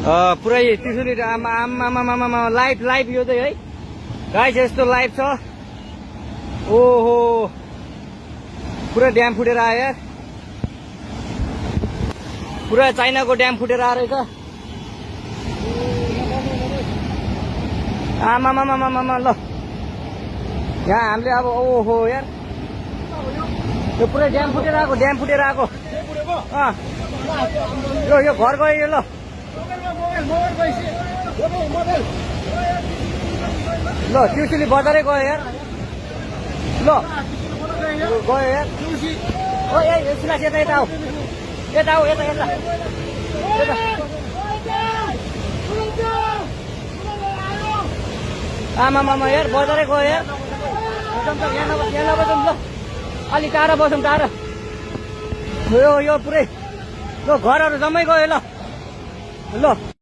पुरै त्रिशुली आमा live live यो चाहिँ है गाइस यस्तो लाइभ छ। ओहो पुरा ड्याम फुटेर आयो यार, पुरा चाइनाको ड्याम फुटेर आएर रहेछ। आमामामामामा ल यहाँ हामीले अब ओहो यार यो पुरै ड्याम फुटेर आएको, ड्याम फुटेर आएको। यो घर गयो यो। ल ल त्रिशुली बजारै गयो यार। ल गयो यार। ओ ए सुनास यता यता आऊ, यता आऊ, यता यता आमामामा यार बजारै गयो यार। यहाँ नबसौँ ल, अलि टाढा बसौँ, टाढा। यो पुरै ल घरहरू जम्मै गयो ल। ल